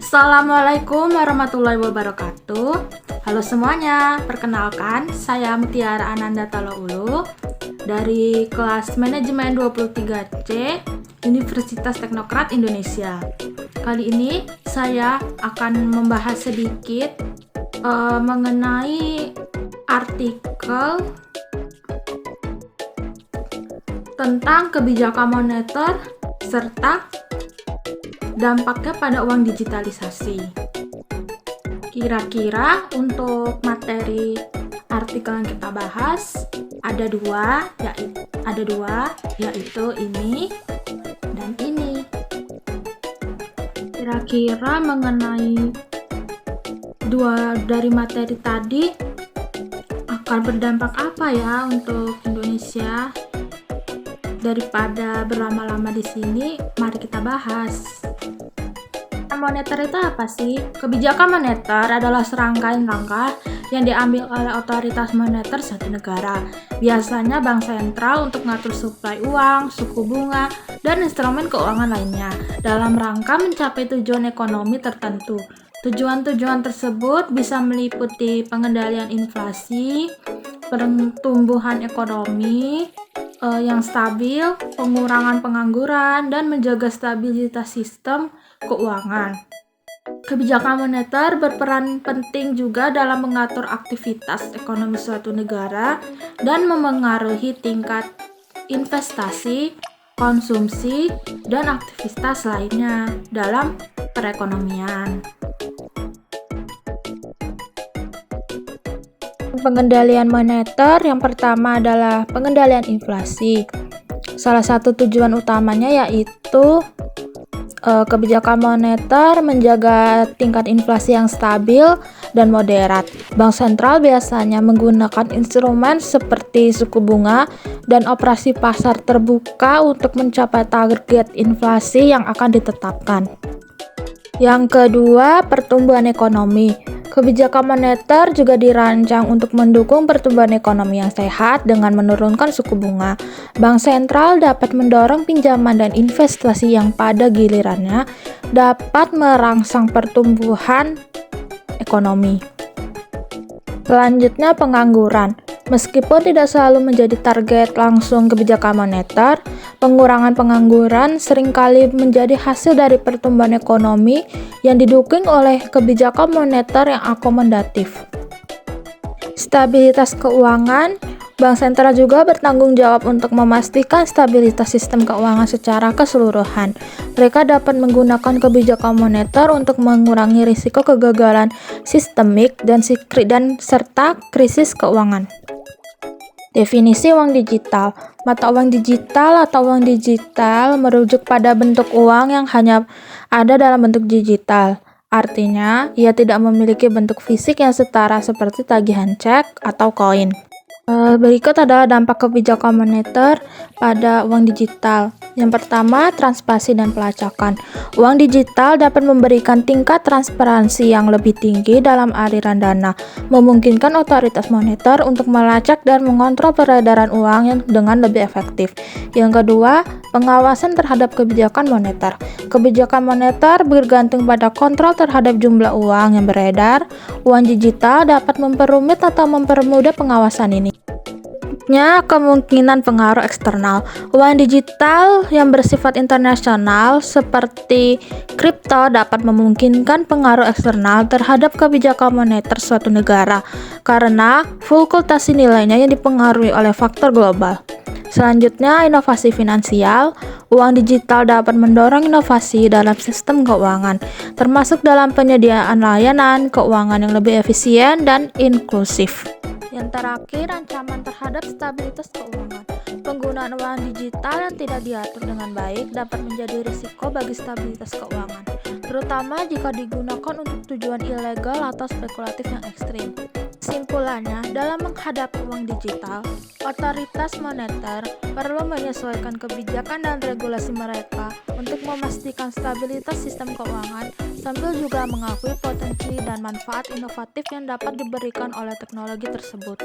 Assalamualaikum warahmatullahi wabarakatuh. Halo semuanya, perkenalkan saya Mutiara Ananda Talaulu dari kelas Manajemen 23C Universitas Teknokrat Indonesia. Kali ini saya akan membahas sedikit mengenai artikel tentang kebijakan moneter serta dampaknya pada uang digitalisasi. Kira-kira untuk materi artikel yang kita bahas ada dua, yaitu ini dan ini. Kira-kira mengenai dua dari materi tadi akan berdampak apa ya untuk Indonesia? Daripada berlama-lama di sini, mari kita bahas. Moneter itu apa sih? Kebijakan moneter adalah serangkaian langkah yang diambil oleh otoritas moneter suatu negara. Biasanya bank sentral untuk mengatur suplai uang, suku bunga, dan instrumen keuangan lainnya dalam rangka mencapai tujuan ekonomi tertentu. Tujuan-tujuan tersebut bisa meliputi pengendalian inflasi, pertumbuhan ekonomi yang stabil, pengurangan pengangguran, dan menjaga stabilitas sistem keuangan. Kebijakan moneter berperan penting juga dalam mengatur aktivitas ekonomi suatu negara dan memengaruhi tingkat investasi, konsumsi, dan aktivitas lainnya dalam perekonomian. Pengendalian moneter yang pertama adalah pengendalian inflasi. Salah satu tujuan utamanya yaitu kebijakan moneter menjaga tingkat inflasi yang stabil dan moderat. Bank sentral biasanya menggunakan instrumen seperti suku bunga dan operasi pasar terbuka untuk mencapai target inflasi yang akan ditetapkan. Yang kedua, pertumbuhan ekonomi. Kebijakan moneter juga dirancang untuk mendukung pertumbuhan ekonomi yang sehat dengan menurunkan suku bunga. Bank sentral dapat mendorong pinjaman dan investasi yang pada gilirannya dapat merangsang pertumbuhan ekonomi. Selanjutnya, pengangguran. Meskipun tidak selalu menjadi target langsung kebijakan moneter, pengurangan pengangguran seringkali menjadi hasil dari pertumbuhan ekonomi yang didukung oleh kebijakan moneter yang akomodatif. Stabilitas keuangan. Bank sentral juga bertanggung jawab untuk memastikan stabilitas sistem keuangan secara keseluruhan. Mereka dapat menggunakan kebijakan moneter untuk mengurangi risiko kegagalan sistemik dan serta krisis keuangan. Definisi uang digital. Mata uang digital atau uang digital merujuk pada bentuk uang yang hanya ada dalam bentuk digital. Artinya, ia tidak memiliki bentuk fisik yang setara seperti tagihan cek atau koin. Berikut adalah dampak kebijakan moneter pada uang digital. Yang pertama, transparansi dan pelacakan. Uang digital dapat memberikan tingkat transparansi yang lebih tinggi dalam aliran dana, memungkinkan otoritas moneter untuk melacak dan mengontrol peredaran uang yang dengan lebih efektif. Yang kedua, pengawasan terhadap kebijakan moneter. Kebijakan moneter bergantung pada kontrol terhadap jumlah uang yang beredar. Uang digital dapat memperumit atau mempermudah pengawasan ini. Kemungkinan pengaruh eksternal. Uang digital yang bersifat internasional seperti kripto dapat memungkinkan pengaruh eksternal terhadap kebijakan moneter suatu negara karena fluktuasi nilainya yang dipengaruhi oleh faktor global. Selanjutnya, inovasi finansial. Uang digital dapat mendorong inovasi dalam sistem keuangan, termasuk dalam penyediaan layanan keuangan yang lebih efisien dan inklusif. Yang terakhir, ancaman terhadap stabilitas keuangan. Penggunaan uang digital yang tidak diatur dengan baik dapat menjadi risiko bagi stabilitas keuangan, terutama jika digunakan untuk tujuan ilegal atau spekulatif yang ekstrim. Kesimpulannya, dalam menghadapi uang digital, otoritas moneter perlu menyesuaikan kebijakan dan regulasi mereka untuk memastikan stabilitas sistem keuangan sambil juga mengakui potensi dan manfaat inovatif yang dapat diberikan oleh teknologi tersebut.